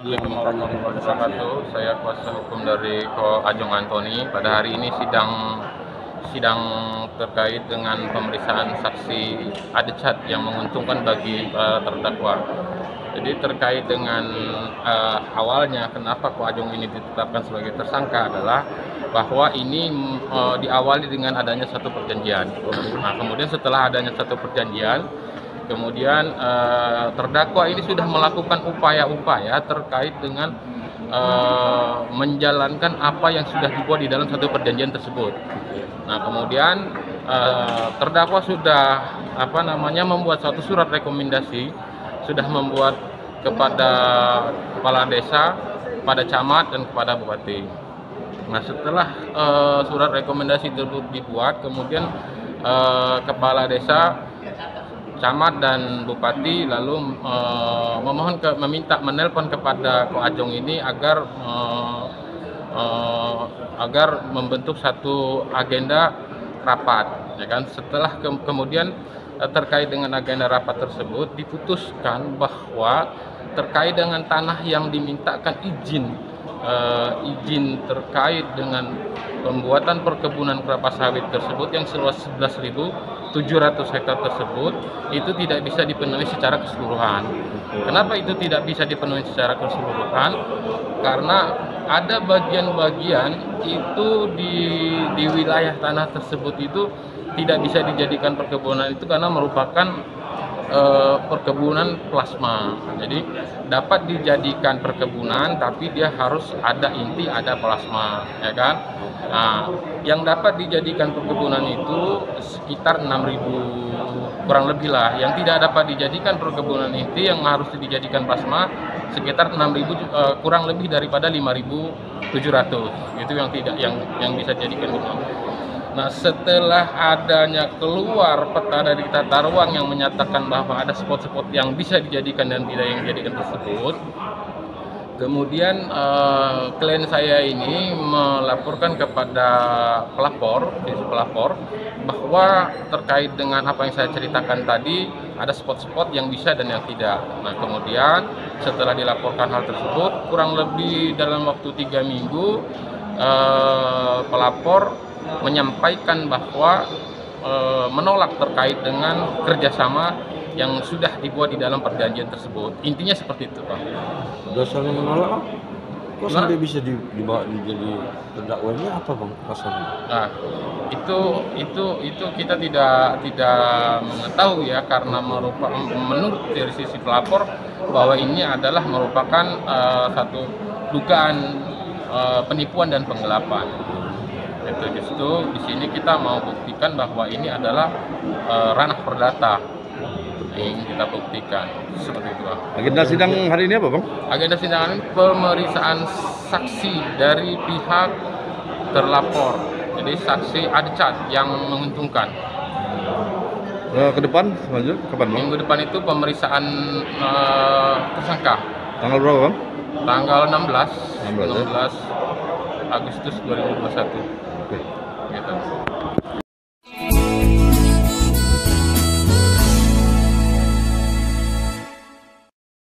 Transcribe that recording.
Assalamualaikum warahmatullahi wabarakatuh. Saya kuasa hukum dari Ko Ajong Antoni. Pada hari ini sidang terkait dengan pemeriksaan saksi Adecat yang menguntungkan bagi terdakwa. Jadi terkait dengan awalnya kenapa Ko Ajong ini ditetapkan sebagai tersangka adalah bahwa ini diawali dengan adanya satu perjanjian. Nah, kemudian setelah adanya satu perjanjian, kemudian terdakwa ini sudah melakukan upaya-upaya terkait dengan menjalankan apa yang sudah dibuat di dalam satu perjanjian tersebut. Nah, kemudian terdakwa sudah membuat satu surat rekomendasi, sudah membuat kepada kepala desa, kepada camat dan kepada bupati. Nah, setelah surat rekomendasi tersebut dibuat, kemudian kepala desa, camat dan bupati lalu menelpon kepada Ko Ajong ini agar membentuk satu agenda rapat, ya kan. Setelah kemudian terkait dengan agenda rapat tersebut diputuskan bahwa terkait dengan tanah yang dimintakan izin terkait dengan pembuatan perkebunan kelapa sawit tersebut yang seluas 11.700 hektar tersebut itu tidak bisa dipenuhi secara keseluruhan. Kenapa itu tidak bisa dipenuhi secara keseluruhan? Karena ada bagian-bagian itu di wilayah tanah tersebut itu tidak bisa dijadikan perkebunan itu karena merupakan perkebunan plasma. Jadi dapat dijadikan perkebunan tapi dia harus ada inti, ada plasma, ya kan. Nah, yang dapat dijadikan perkebunan itu sekitar 6.000 kurang lebih lah. Yang tidak dapat dijadikan perkebunan inti yang harus dijadikan plasma sekitar 6.000 kurang lebih daripada 5.700. Itu yang tidak yang bisa jadikan gitu. Nah, setelah adanya keluar peta dari tata ruang yang menyatakan bahwa ada spot-spot yang bisa dijadikan dan tidak yang dijadikan tersebut, kemudian klien saya ini melaporkan kepada pelapor bahwa terkait dengan apa yang saya ceritakan tadi ada spot-spot yang bisa dan yang tidak. Nah, kemudian setelah dilaporkan hal tersebut kurang lebih dalam waktu 3 minggu pelapor menyampaikan bahwa menolak terkait dengan kerjasama yang sudah dibuat di dalam perjanjian tersebut. Intinya seperti itu, Pak. Dasarnya menolak, kok sampai bisa dibawa jadi terdakwanya apa, Bang? Pasalnya? Nah, itu kita tidak mengetahui ya, karena menurut dari sisi pelapor bahwa ini adalah merupakan satu dugaan penipuan dan penggelapan. Itu justru di sini kita mau buktikan bahwa ini adalah ranah perdata yang kita buktikan seperti itu, Bang. Agenda sidang hari ini apa, Bang? Agenda sidang ini pemeriksaan saksi dari pihak terlapor, jadi saksi Adecat yang menguntungkan. Ke depan lanjut kapan, Bang? Minggu depan itu pemeriksaan tersangka. Tanggal berapa, Bang? Tanggal 16 16 Agustus 2021. Oke. Gitu.